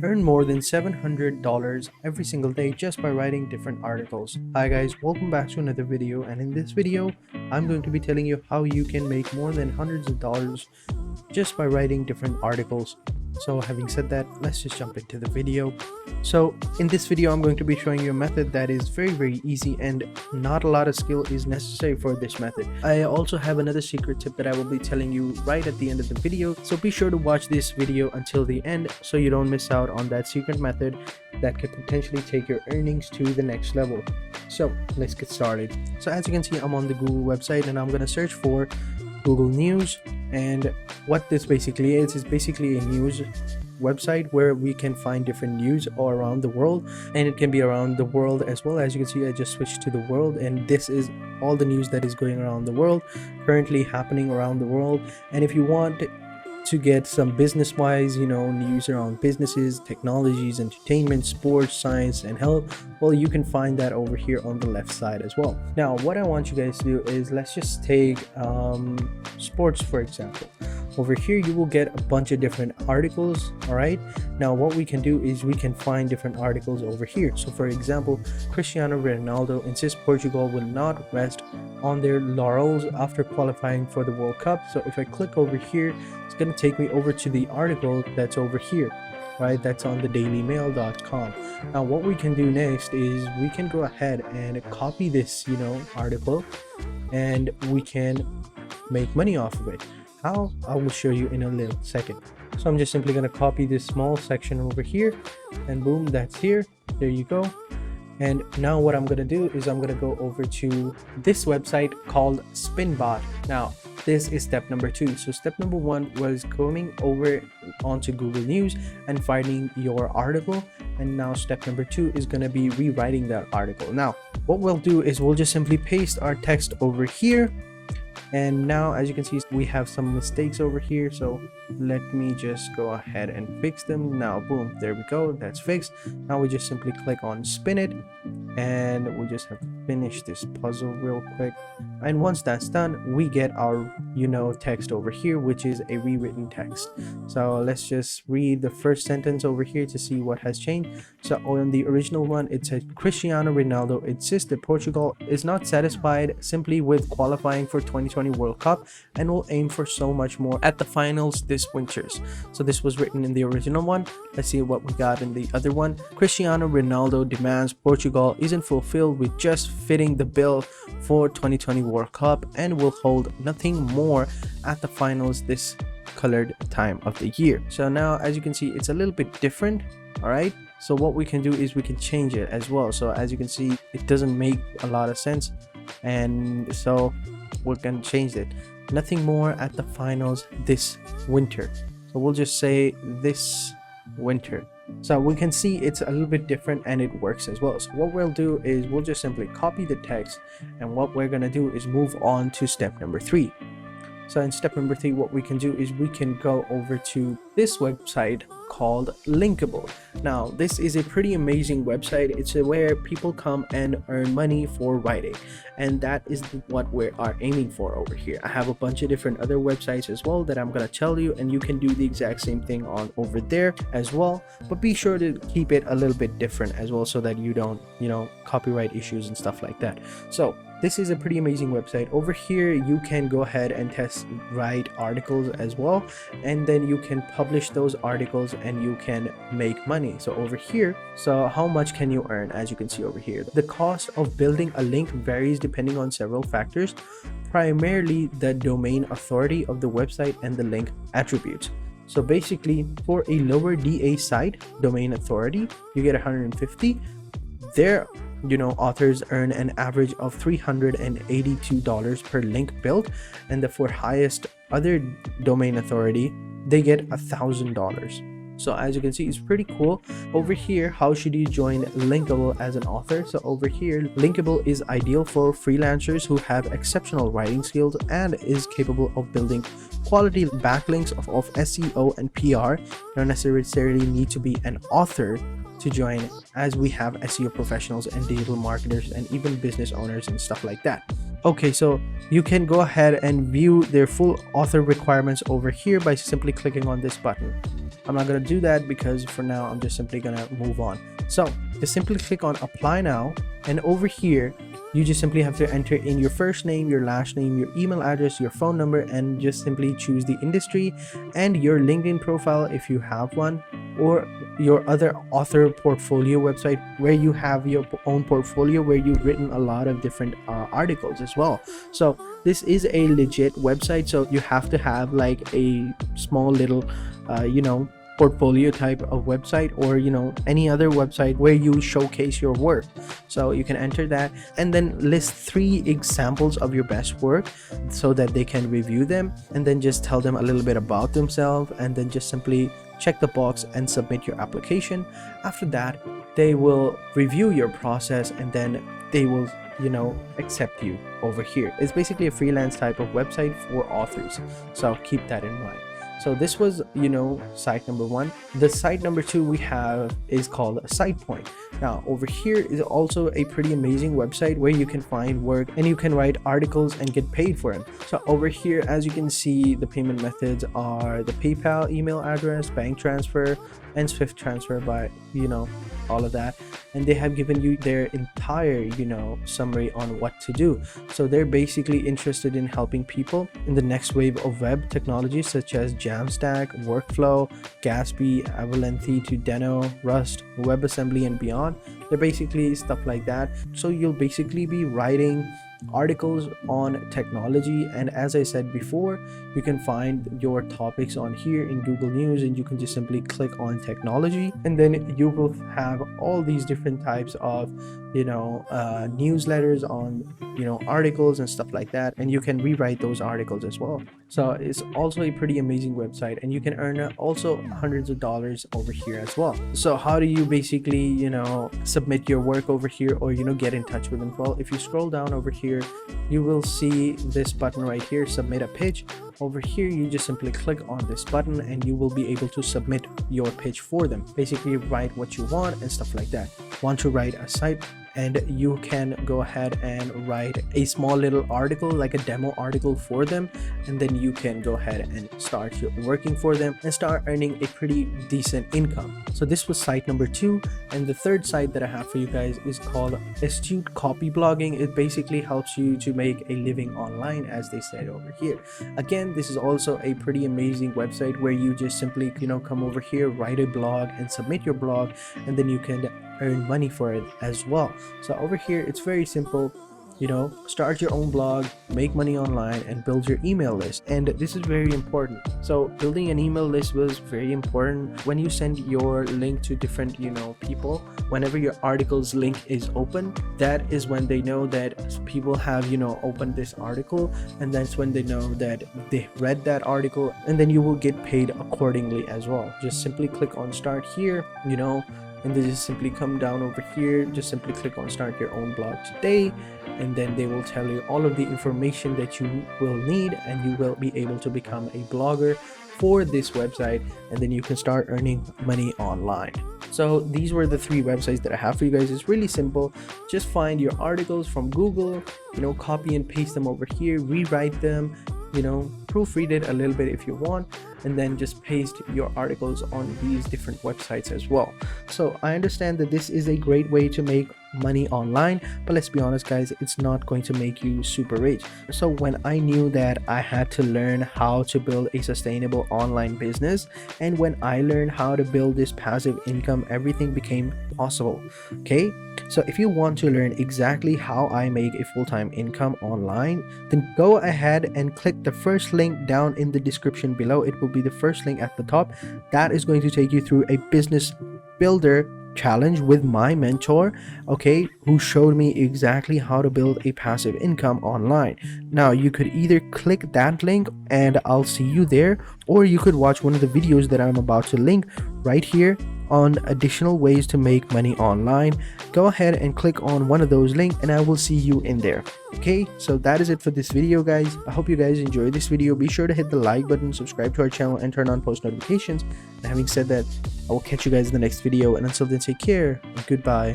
Earn more than $700 every single day just by writing different articles. Hi guys, welcome back to another video, and in this video I'm going to be telling you how you can make more than hundreds of dollars just by writing different articles. So having said that, let's just jump into the video. So in this video I'm going to be showing you a method that is very easy and not a lot of skill is necessary for this method. I also have another secret tip that I will be telling you right at the end of the video, so be sure to watch this video until the end so you don't miss out on that secret method that could potentially take your earnings to the next level. So let's get started. So as you can see, I'm on the Google website and I'm going to search for Google News, and what this basically is basically a news website where we can find different news all around the world, and it can be around the world as well. As you can see, I just switched to the world, and this is all the news that is going around the world, currently happening around the world. And if you want to get some business wise news around businesses, technologies, entertainment, sports, science, and health, well, you can find that over here on the left side as well. Now what I want you guys to do is, let's just take sports for example. Over here you will get a bunch of different articles. All right, now what we can do is we can find different articles over here. So for example, Cristiano Ronaldo insists Portugal will not rest on their laurels after qualifying for the World Cup. So if I click over here, it's going to take me over to the article that's over here, right? That's on the dailymail.com. Now what we can do next is we can go ahead and copy this article, and we can make money off of it. How? I will show you in a little second. So I'm just simply going to copy this small section over here, and boom, that's here. There you go. And now what I'm going to do is I'm going to go over to this website called Spinbot. Now this is step number 2. So step number 1 was going over onto Google News and finding your article, and now step number 2 is going to be rewriting that article. Now what we'll do is we'll just simply paste our text over here. And now as you can see, we have some mistakes over here, so let me just go ahead and fix them. Now boom, there we go, that's fixed. Now we just simply click on spin it, and we just have to finish this puzzle real quick. And once that's done, we get our text over here, which is a rewritten text. So let's just read the first sentence over here to see what has changed. So on the original one, it said Cristiano Ronaldo insists that Portugal is not satisfied simply with qualifying for 2020 World Cup and will aim for so much more at the finals this winters. So this was written in the original one. Let's see what we got in the other one. Cristiano Ronaldo demands Portugal isn't fulfilled with just fitting the bill for 2020 World Cup and will hold nothing more at the finals this colored time of the year. So now as you can see, it's a little bit different. All right, so what we can do is we can change it as well. So as you can see, it doesn't make a lot of sense, and so we can change it. Nothing more at the finals this winter. So we'll just say this winter. So we can see it's a little bit different, and it works as well. So what we'll do is we'll just simply copy the text, and what we're going to do is move on to step number 3. So in step number 3, what we can do is we can go over to this website called Linkable. Now this is a pretty amazing website. It's where people come and earn money for writing, and that is what we are aiming for over here. I have a bunch of different other websites as well that I'm going to tell you, and you can do the exact same thing on over there as well, but be sure to keep it a little bit different as well so that you don't copyright issues and stuff like that. So this is a pretty amazing website. Over here you can go ahead and write articles as well, and then you can publish those articles and you can make money. So over here, so how much can you earn? As you can see over here, the cost of building a link varies depending on several factors, primarily the domain authority of the website and the link attributes. So basically, for a lower DA site, domain authority, you get 150. Their authors earn an average of $382 per link built, and for highest other domain authority, they get $1,000. So as you can see, it's pretty cool. Over here, how should you join Linkable as an author? So over here, Linkable is ideal for freelancers who have exceptional writing skills and is capable of building quality backlinks of SEO and PR. You don't necessarily need to be an author to join, as we have SEO professionals and digital marketers and even business owners and stuff like that. Okay, so you can go ahead and view their full author requirements over here by simply clicking on this button. I'm not going to do that because for now I'm just simply going to move on. So just simply click on apply now, and over here you just simply have to enter in your first name, your last name, your email address, your phone number, and just simply choose the industry and your LinkedIn profile if you have one, or your other author portfolio website where you have your own portfolio where you've written a lot of different articles as well. So this is a legit website, so you have to have like a small little portfolio type of website, or any other website where you showcase your work. So you can enter that and then list 3 examples of your best work so that they can review them, and then just tell them a little bit about themselves, and then just simply check the box and submit your application. After that, they will review your process, and then they will accept you over here. It's basically a freelance type of website for authors, so keep that in mind. So this was site number 1. The site number 2 we have is called Sitepoint. Now over here is also a pretty amazing website where you can find work and you can write articles and get paid for them. So over here, as you can see, the payment methods are the PayPal email address, bank transfer, and Swift transfer by all of that, and they have given you their entire summary on what to do. So they're basically interested in helping people in the next wave of web technologies such as Jamstack, Workflow, Gatsby, Avalanche to Deno, Rust, WebAssembly, and beyond. They're basically stuff like that. So you'll basically be writing articles on technology, and as I said before, you can find your topics on here in Google News, and you can just simply click on technology, and then you will have all these different types of newsletters on articles and stuff like that, and you can rewrite those articles as well. So it's also a pretty amazing website, and you can earn also hundreds of dollars over here as well. So how do you basically submit your work over here, or get in touch with them? Well, if you scroll down over here, you will see this button right here, submit a pitch. Over here you just simply click on this button and you will be able to submit your pitch for them. Basically write what you want and stuff like that. Want to write a site, and you can go ahead and write a small little article, like a demo article for them, and then you can go ahead and start working for them and start earning a pretty decent income. So this was site number 2, and the third site that I have for you guys is called astutecopy blogging. It basically helps you to make a living online, as they said over here. Again, this is also a pretty amazing website where you just simply come over here, write a blog and submit your blog, and then you can earn money for it as well. So over here it's very simple. Start your own blog, make money online, and build your email list. And this is very important. So building an email list was very important. When you send your link to different people, whenever your article's link is open, that is when they know that people have opened this article, and that's when they know that they read that article, and then you will get paid accordingly as well. Just simply click on start here, and then just simply come down over here, just simply click on start your own blog today, and then they will tell you all of the information that you will need, and you will be able to become a blogger for this website, and then you can start earning money online. So these were the 3 websites that I have for you guys. It's really simple. Just find your articles from Google, copy and paste them over here, rewrite them, proofread it a little bit if you want, and then just paste your articles on these different websites as well. So I understand that this is a great way to make money online, but let's be honest guys, it's not going to make you super rich. So when I knew that I had to learn how to build a sustainable online business, and when I learned how to build this passive income, everything became possible. Okay, so if you want to learn exactly how I make a full-time income online, then go ahead and click the first link down in the description below. It will be the first link at the top. That is going to take you through a business builder challenge with my mentor, okay, who showed me exactly how to build a passive income online. Now you could either click that link and I'll see you there, or you could watch one of the videos that I'm about to link right here on additional ways to make money online. Go ahead and click on one of those links and I will see you in there. Okay, so that is it for this video guys. I hope you guys enjoyed this video. Be sure to hit the like button, subscribe to our channel, and turn on post notifications. And having said that, I will catch you guys in the next video, and until then, take care and goodbye.